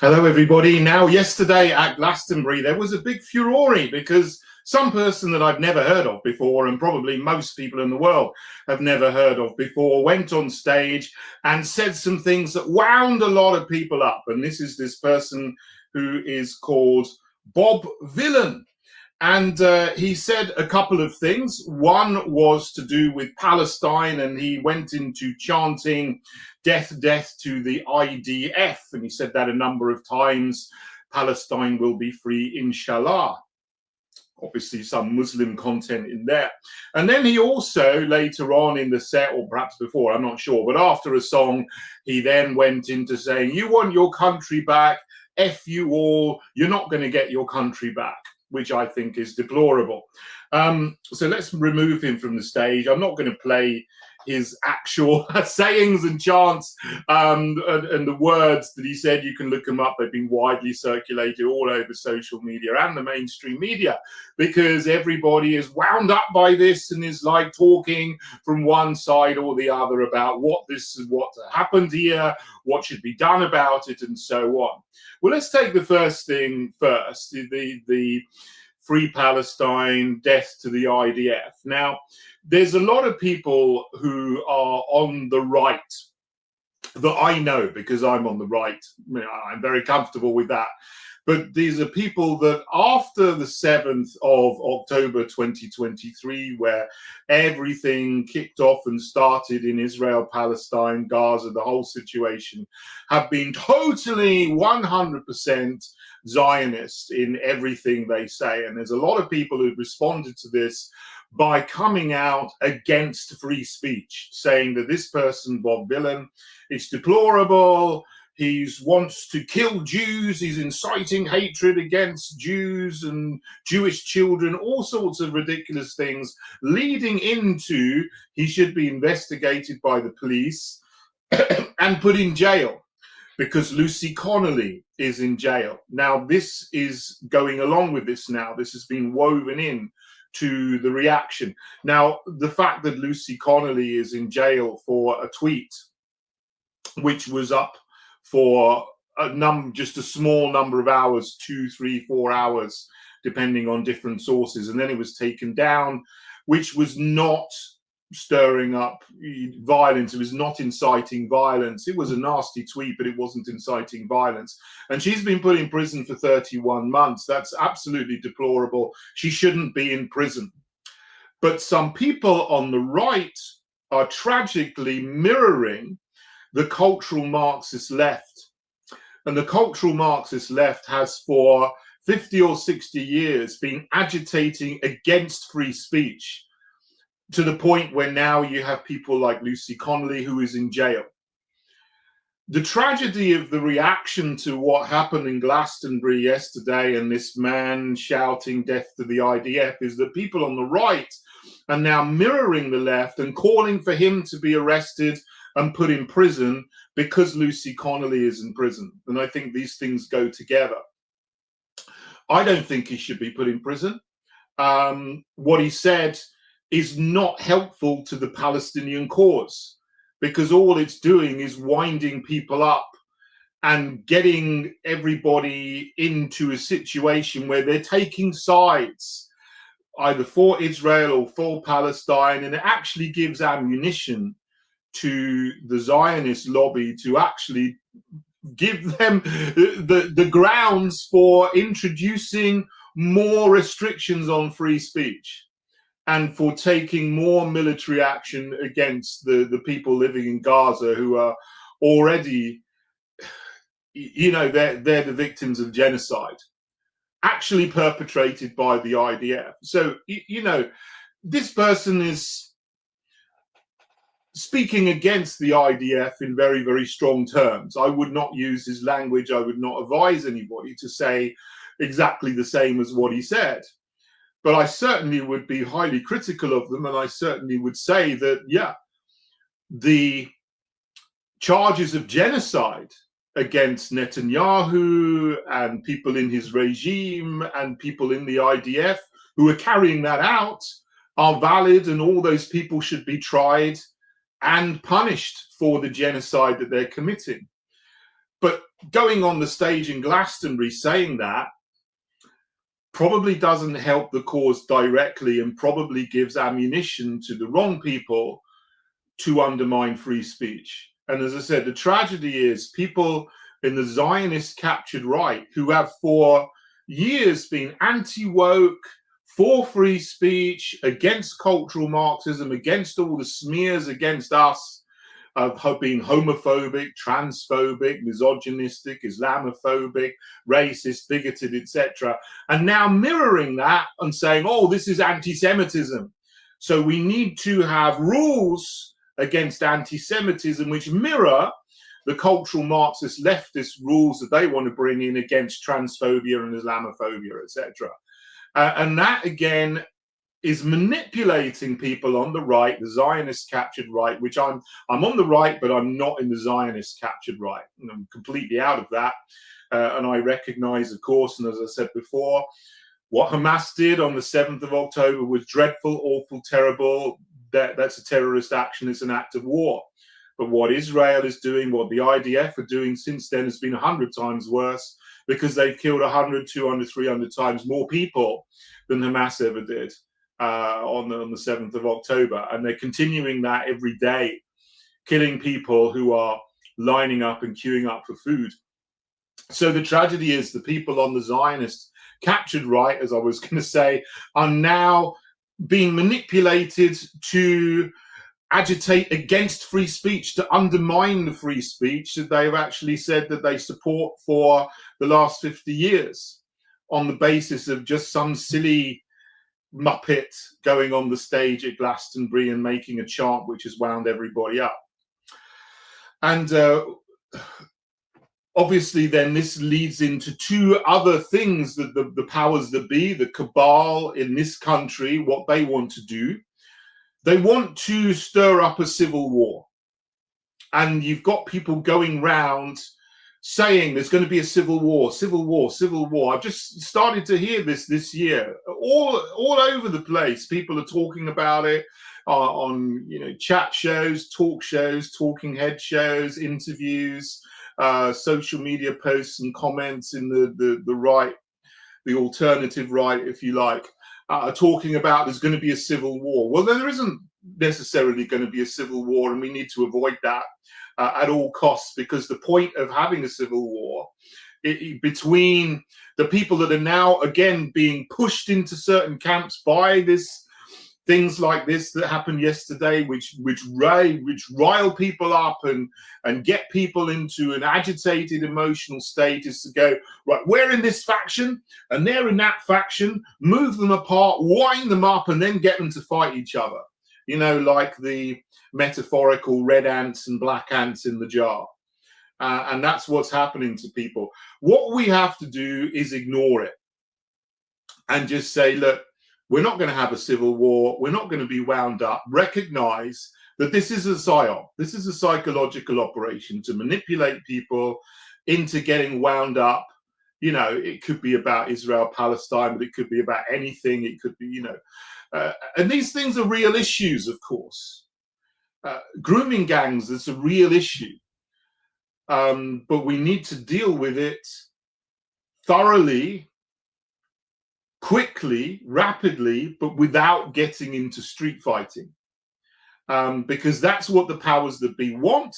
Hello, everybody. Now, yesterday at Glastonbury, there was a big furore because some person that I've never heard of before, and probably most people in the world have never heard of before, went on stage and said some things that wound a lot of people up. And this is this person who is called Bob Vylan. And he said a couple of things. One was to do with Palestine, and he went into chanting death, death to the IDF. And he said that a number of times. Palestine will be free, inshallah. Obviously, some Muslim content in there. And then he also, later on in the set, or perhaps before, I'm not sure, but after a song, he then went into saying, "You want your country back? F you all. You're not going to get your country back," which I think is deplorable. So let's remove him from the stage. I'm not going to play his actual sayings and chants and the words that he said. You can look them up. They've been widely circulated all over social media and the mainstream media, because everybody is wound up by this and is like talking from one side or the other about what happened here, what should be done about it, and so on. Well, let's take the first thing first, the Free Palestine, death to the IDF. Now, there's a lot of people who are on the right that I know, because I'm on the right. I'm very comfortable with that. But these are people that after the 7th of October 2023, where everything kicked off and started in Israel, Palestine, Gaza, the whole situation, have been totally 100% Zionist in everything they say. And there's a lot of people who've responded to this by coming out against free speech, saying that this person, Bob Vylan, is deplorable. He wants to kill Jews. He's inciting hatred against Jews and Jewish children, all sorts of ridiculous things, leading into he should be investigated by the police and put in jail because Lucy Connolly is in jail. Now, this is going along with this now. This has been woven in to the reaction. Now, the fact that Lucy Connolly is in jail for a tweet, which was up for just a small number of hours, 2, 3, 4 hours, depending on different sources. And then it was taken down, which was not stirring up violence. It was not inciting violence. It was a nasty tweet, but it wasn't inciting violence. And she's been put in prison for 31 months. That's absolutely deplorable. She shouldn't be in prison. But some people on the right are tragically mirroring the cultural Marxist left. And the cultural Marxist left has for 50 or 60 years been agitating against free speech, to the point where now you have people like Lucy Connolly, who is in jail. The tragedy of the reaction to what happened in Glastonbury yesterday and this man shouting death to the IDF is that people on the right are now mirroring the left and calling for him to be arrested and put in prison because Lucy Connolly is in prison. And I think these things go together. I don't think he should be put in prison. What he said is not helpful to the Palestinian cause, because all it's doing is winding people up and getting everybody into a situation where they're taking sides, either for Israel or for Palestine, and it actually gives ammunition to the Zionist lobby to actually give them the grounds for introducing more restrictions on free speech and for taking more military action against the people living in Gaza, who are already, they're the victims of genocide, actually perpetrated by the IDF. So, this person is speaking against the IDF in very, very strong terms. I would not use his language. I would not advise anybody to say exactly the same as what he said. But I certainly would be highly critical of them. And I certainly would say that, yeah, the charges of genocide against Netanyahu and people in his regime and people in the IDF who are carrying that out are valid, and all those people should be tried and punished for the genocide that they're committing. But going on the stage in Glastonbury saying that probably doesn't help the cause directly, and probably gives ammunition to the wrong people to undermine free speech. And as I said, the tragedy is people in the Zionist captured right, who have for years been anti-woke, for free speech, against cultural Marxism, against all the smears against us of being homophobic, transphobic, misogynistic, Islamophobic, racist, bigoted, etc., and now mirroring that and saying, oh, this is anti-Semitism. So we need to have rules against anti-Semitism which mirror the cultural Marxist leftist rules that they want to bring in against transphobia and Islamophobia, etc. And that again is manipulating people on the right, the Zionist captured right, which I'm on the right, but I'm not in the Zionist captured right. And I'm completely out of that. And I recognize, of course, and as I said before, what Hamas did on the 7th of October was dreadful, awful, terrible. That's a terrorist action. It's an act of war. But what Israel is doing, what the IDF are doing since then has been 100 times worse, because they've killed 100, 200, 300 times more people than Hamas ever did on the 7th of October. And they're continuing that every day, killing people who are lining up and queuing up for food. So the tragedy is the people on the Zionist captured right, as I was going to say, are now being manipulated to agitate against free speech, to undermine the free speech that they've actually said that they support for the last 50 years on the basis of just some silly muppet going on the stage at Glastonbury and making a chant which has wound everybody up. And obviously then this leads into two other things that the powers that be, the cabal in this country, what they want to do. They want to stir up a civil war. And you've got people going round saying there's going to be a civil war, civil war, civil war. I've just started to hear this year. All over the place, people are talking about it on chat shows, talk shows, talking head shows, interviews, social media posts and comments in the right, the alternative right, if you like. Talking about there's going to be a civil war. Well, there isn't necessarily going to be a civil war, and we need to avoid that at all costs, because the point of having a civil war between the people that are now again being pushed into certain camps by this things like this that happened yesterday, which rile people up and get people into an agitated emotional state, is to go, right, we're in this faction and they're in that faction, move them apart, wind them up, and then get them to fight each other. Like the metaphorical red ants and black ants in the jar. And that's what's happening to people. What we have to do is ignore it and just say, look, we're not going to have a civil war. We're not going to be wound up. Recognize that this is a psyop. This is a psychological operation to manipulate people into getting wound up. It could be about Israel, Palestine, but it could be about anything. It could be, and these things are real issues, of course. Grooming gangs is a real issue. But we need to deal with it thoroughly, quickly, rapidly, but without getting into street fighting. Because that's what the powers that be want,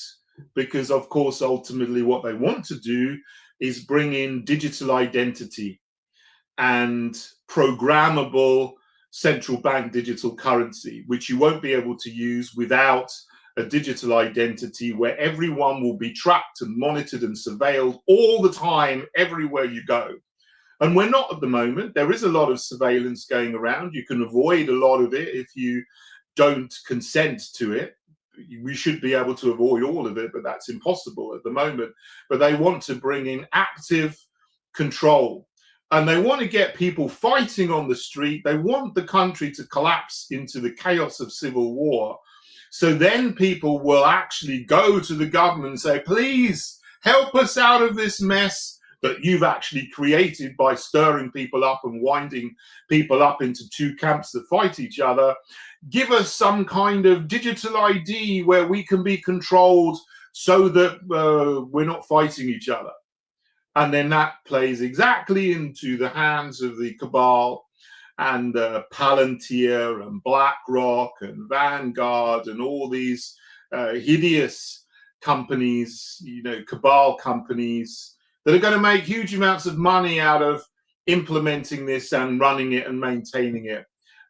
because of course ultimately what they want to do is bring in digital identity and programmable central bank digital currency, which you won't be able to use without a digital identity where everyone will be tracked and monitored and surveilled all the time, everywhere you go. And we're not at the moment. There is a lot of surveillance going around. You can avoid a lot of it if you don't consent to it. We should be able to avoid all of it, but that's impossible at the moment. But they want to bring in active control. And they want to get people fighting on the street. They want the country to collapse into the chaos of civil war. So then people will actually go to the government and say, please help us out of this mess that you've actually created by stirring people up and winding people up into two camps that fight each other. Give us some kind of digital ID where we can be controlled so that we're not fighting each other. And then that plays exactly into the hands of the cabal and Palantir and BlackRock and Vanguard and all these hideous companies, you know, cabal companies that are going to make huge amounts of money out of implementing this and running it and maintaining it.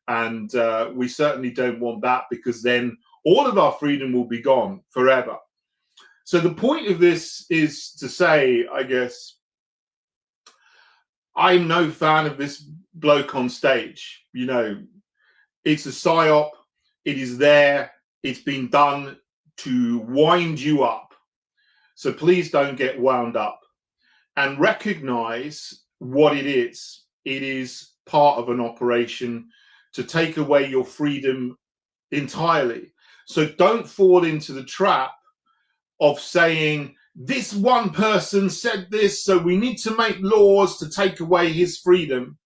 And we certainly don't want that, because then all of our freedom will be gone forever. So the point of this is to say, I guess, I'm no fan of this bloke on stage. You know, it's a psyop. It is there. It's been done to wind you up. So please don't get wound up, and recognize what it is. It is part of an operation to take away your freedom entirely. So don't fall into the trap of saying, this one person said this, so we need to make laws to take away his freedom,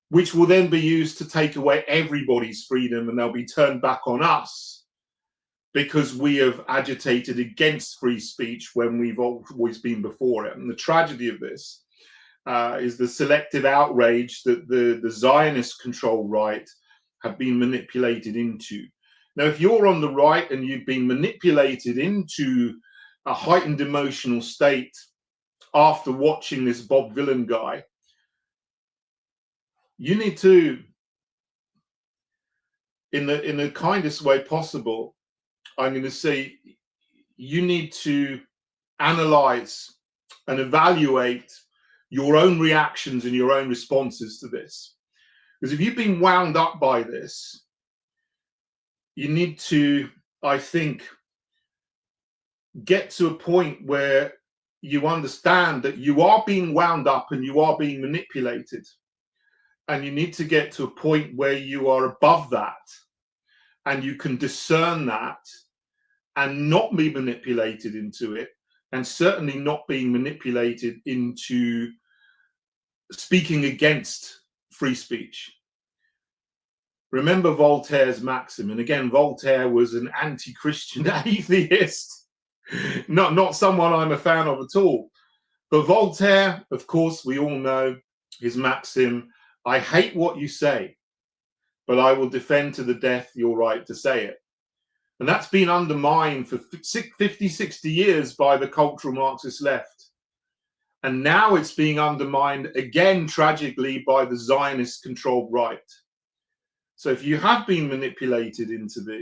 which will then be used to take away everybody's freedom, and they'll be turned back on us because we have agitated against free speech when we've always been before it. And the tragedy of this is the selective outrage that the Zionist-controlled right have been manipulated into. Now, if you're on the right and you've been manipulated into a heightened emotional state after watching this Bob Vylan guy, you need to, in the kindest way possible, I'm going to say, you need to analyze and evaluate your own reactions and your own responses to this. Because if you've been wound up by this, you need to, I think, get to a point where you understand that you are being wound up and you are being manipulated. And you need to get to a point where you are above that and you can discern that and not be manipulated into it, and certainly not being manipulated into speaking against free speech. Remember Voltaire's maxim, and again, Voltaire was an anti-Christian atheist, not someone I'm a fan of at all. But Voltaire, of course, we all know his maxim, I hate what you say, but I will defend to the death your right to say it. And that's been undermined for 50, 60 years by the cultural Marxist left. And now it's being undermined again, tragically, by the Zionist-controlled right. So if you have been manipulated into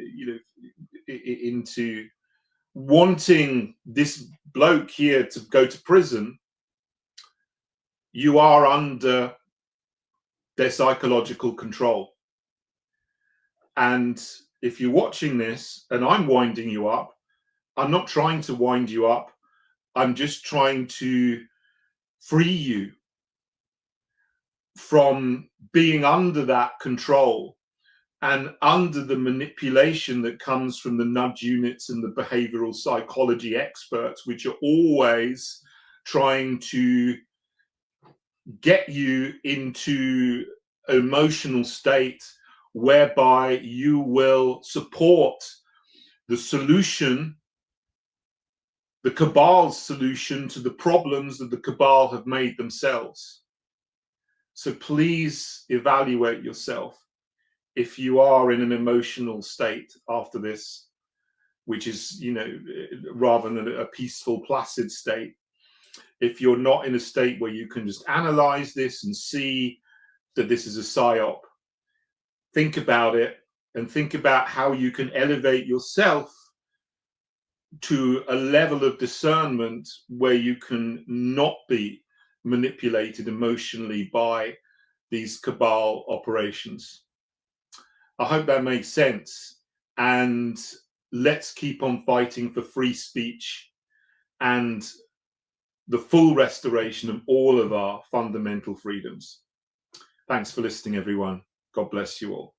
into wanting this bloke here to go to prison, you are under their psychological control. And if you're watching this and I'm winding you up, I'm not trying to wind you up. I'm just trying to free you from being under that control and under the manipulation that comes from the nudge units and the behavioral psychology experts, which are always trying to get you into an emotional state whereby you will support the solution, the cabal's solution to the problems that the cabal have made themselves. So please evaluate yourself if you are in an emotional state after this, which is, rather than a peaceful, placid state. If you're not in a state where you can just analyze this and see that this is a psyop, think about it and think about how you can elevate yourself to a level of discernment where you can not be manipulated emotionally by these cabal operations. I hope that makes sense. And let's keep on fighting for free speech and the full restoration of all of our fundamental freedoms. Thanks for listening, everyone. God bless you all.